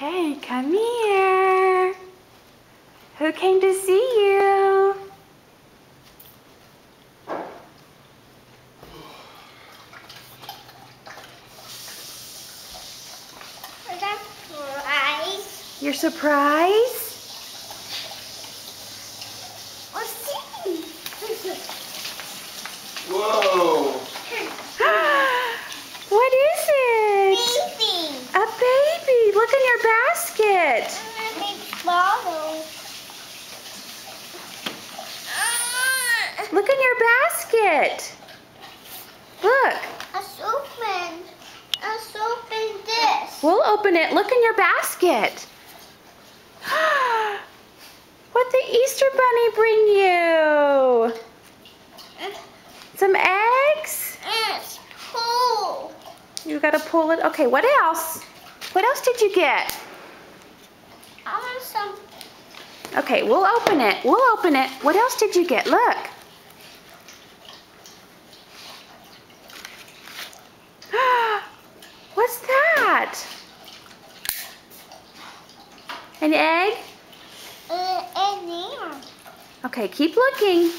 Okay, come here. Who came to see you? Surprise. Your surprise? Let's see. Whoa! What is it? Baby. A baby. Look in your basket. A big bottle. Look in your basket. Look. Let's open this. We'll open it. Look in your basket. What did Easter Bunny bring you? Some eggs? It's cool. You gotta pull it. Okay, what else? What else did you get? I want some. Okay, we'll open it. We'll open it. What else did you get? Look. What's that? An egg? And there. Okay, keep looking.